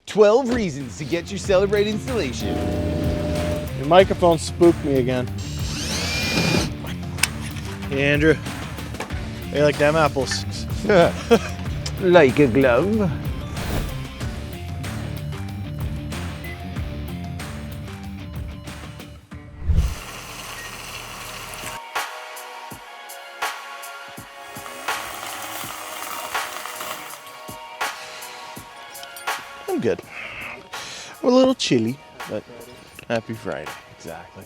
12 reasons to get your Celebright installation. Your microphone spooked me again. Hey, Andrew. Hey, like them apples? Like a glove. I'm good. I'm a little chilly, but happy Friday. Exactly.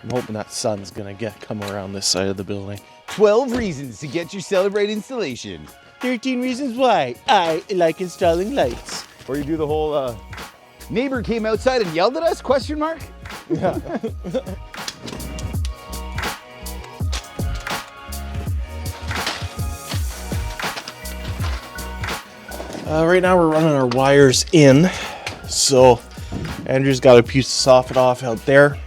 I'm hoping that sun's gonna come around this side of the building. 12 reasons to get your Celebright installation. 13 reasons why I like installing lights. Or you do the whole, neighbor came outside and yelled at us, question mark? Yeah. Right now we're running our wires in. So Andrew's got a piece of soffit off out there.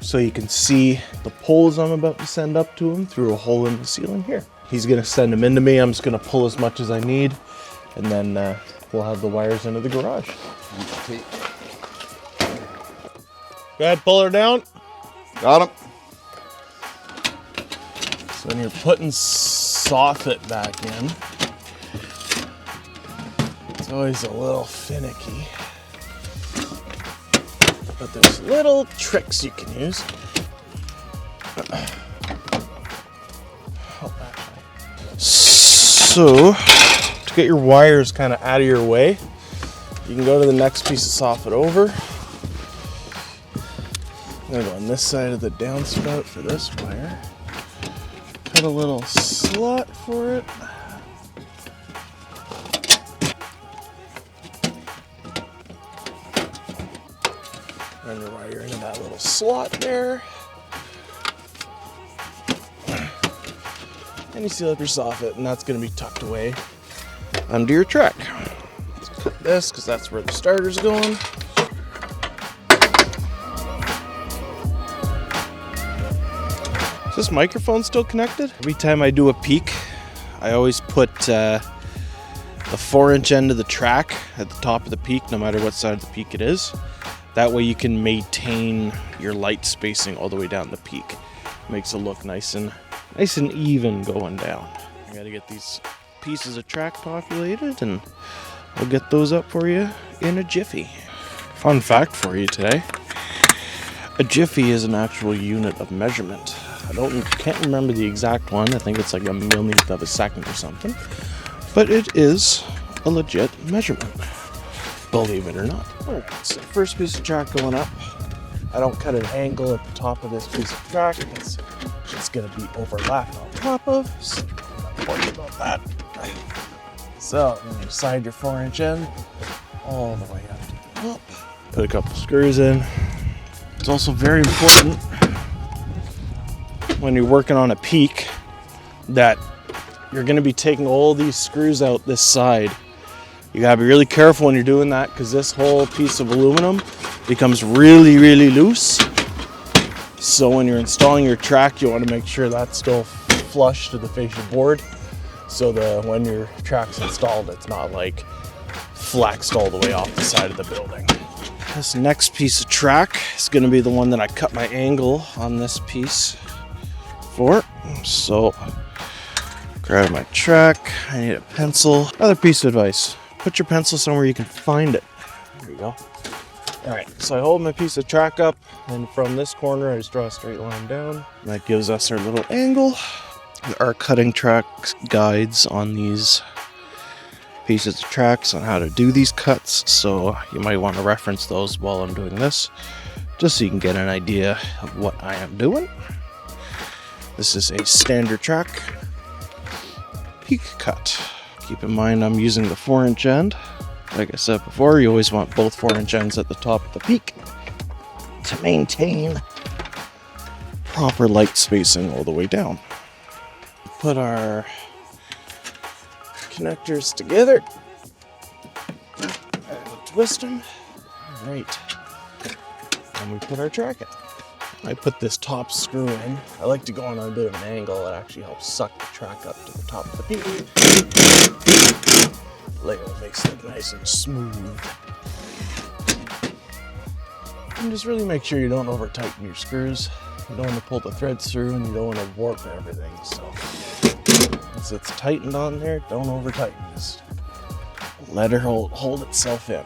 So you can see the poles I'm about to send up to him through a hole in the ceiling here. He's gonna send them into me. I'm just gonna pull as much as I need, and then we'll have the wires into the garage. Go ahead, pull her down. Got him. So when you're putting soffit back in, it's always a little finicky. But there's little tricks you can use. So, to get your wires kind of out of your way, you can go to the next piece of soffit over. I'm gonna go on this side of the downspout for this wire. Cut a little slot for it. Run your wire into that little slot there. And you seal up your soffit, and that's going to be tucked away under your track. Let's put this, because that's where the starter's going. Is this microphone still connected? Every time I do a peak, I always put the 4-inch end of the track at the top of the peak, no matter what side of the peak it is. That way you can maintain your light spacing all the way down the peak. Makes it look nice and even going down. I gotta get these pieces of track populated, and I'll get those up for you in a jiffy. Fun fact for you today. A jiffy is an actual unit of measurement. Can't remember the exact one. I think it's like a millionth of a second or something. But it is a legit measurement, believe it or not. Alright, so first piece of track going up. I don't cut an angle at the top of this piece of track because it's going to be overlapped on top of. So don't worry about that. So then you slide your 4-inch end all the way up to the top. Put a couple screws in. It's also very important when you're working on a peak that you're going to be taking all these screws out this side. You gotta be really careful when you're doing that, because this whole piece of aluminum becomes really, really loose. So when you're installing your track, you want to make sure that's still flush to the fascia board, so that when your track's installed, it's not like flexed all the way off the side of the building. This next piece of track is going to be the one that I cut my angle on this piece for. So grab my track. I need a pencil. Another piece of advice. Put your pencil somewhere you can find it. There you go. Alright, so I hold my piece of track up, and from this corner I just draw a straight line down. And that gives us our little angle. There are cutting track guides on these pieces of tracks on how to do these cuts, so you might want to reference those while I'm doing this, just so you can get an idea of what I am doing. This is a standard track peak cut. Keep in mind I'm using the 4-inch end. Like I said before, you always want both 4-inch ends at the top of the peak to maintain proper light spacing all the way down. Put our connectors together and twist them. All right, and we put our track in. I put this top screw in. I like to go on a bit of an angle that actually helps suck the track up to the top of the peak. layer makes it nice and smooth. And just really make sure you don't over tighten your screws. You don't want to pull the threads through and you don't want to warp everything. So once it's tightened on there, don't over tighten this. Let her hold itself in.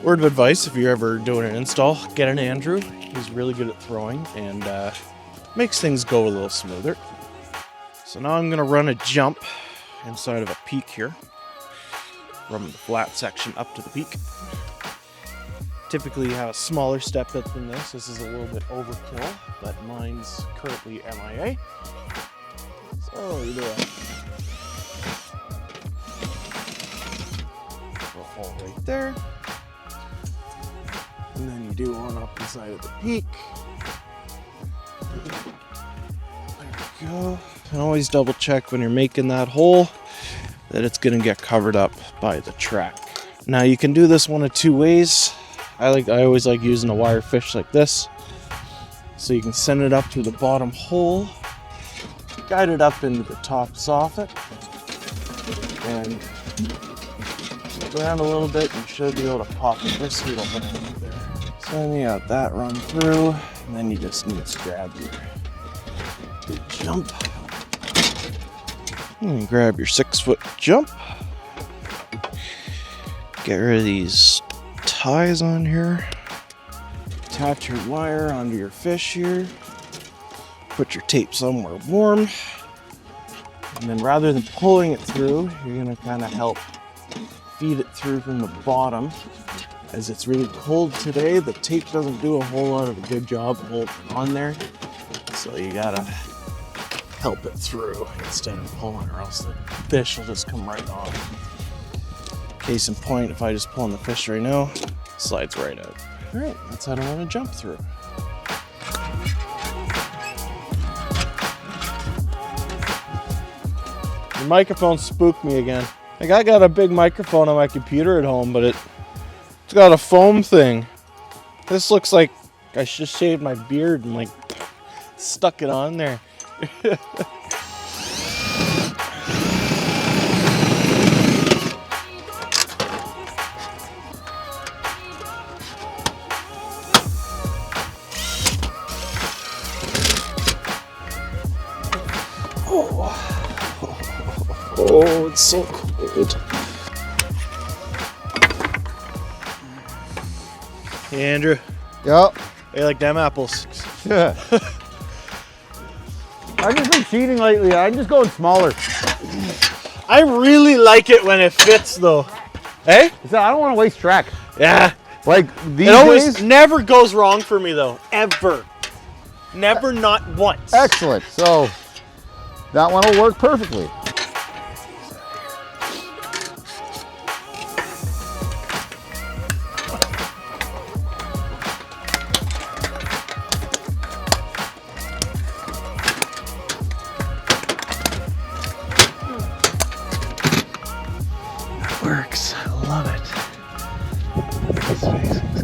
Word of advice, if you're ever doing an install, get an Andrew. He's really good at throwing and makes things go a little smoother. So now I'm gonna run a jump inside of a peak here, from the flat section up to the peak. Typically you have a smaller step bit than this. This is a little bit overkill, but mine's currently MIA. So you do a hole right there. And then you do one up the side of the peak. There we go. And always double check when you're making that hole that it's gonna get covered up by the track. Now you can do this one of two ways. I always like using a wire fish like this. So you can send it up through the bottom hole, guide it up into the top soffit, and go down a little bit, you should be able to pop it this little hole there. So then you got that run through, and then you just need to grab your jump. And grab your 6-foot jump. Get rid of these ties on here. Attach your wire onto your fish here. Put your tape somewhere warm. And then rather than pulling it through, you're gonna kind of help feed it through from the bottom. As it's really cold today, the tape doesn't do a whole lot of a good job holding on there. So you gotta help it through instead of pulling, or else the fish will just come right off. Case in point, if I just pull on the fish right now, it slides right out. All right, that's how I want to jump through. The microphone spooked me again. Like, I got a big microphone on my computer at home, but it's got a foam thing. This looks like I just shaved my beard and like stuck it on there. Oh, it's so cold. Hey, Andrew. Yep. Hey, like them apples. Yeah. I've just been cheating lately. I'm just going smaller. I really like it when it fits, though. Hey? So I don't want to waste track. Yeah. Like these It always days. never goes wrong for me, though. Ever. Never, not once. Excellent. So that one will work perfectly. Works. I love it. This face is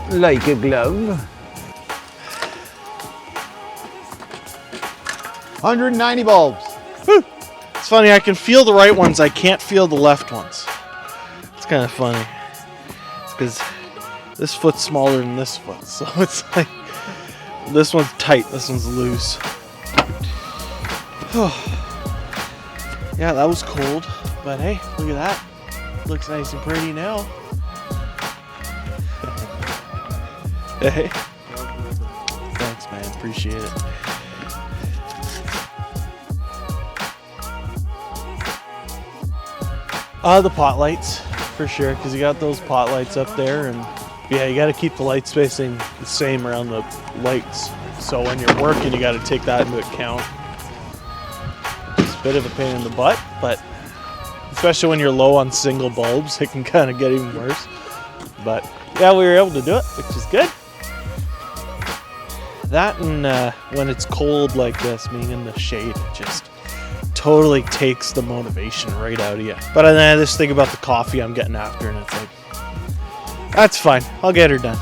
good. Like a glove. 190 bulbs. Whew. It's funny, I can feel the right ones, I can't feel the left ones. It's kind of funny. It's because this foot's smaller than this foot, so it's like this one's tight, this one's loose. Yeah, that was cold, but hey, look at that. Looks nice and pretty now. Hey. Thanks, man. Appreciate it. The pot lights, for sure, because you got those pot lights up there, and yeah, you got to keep the light spacing the same around the lights. So when you're working, you got to take that into account. It's a bit of a pain in the butt, but especially when you're low on single bulbs, it can kind of get even worse. But yeah, we were able to do it, which is good. That and when it's cold like this, being in the shade, it just totally takes the motivation right out of you. But then I just think about the coffee I'm getting after, and it's like, that's fine, I'll get her done.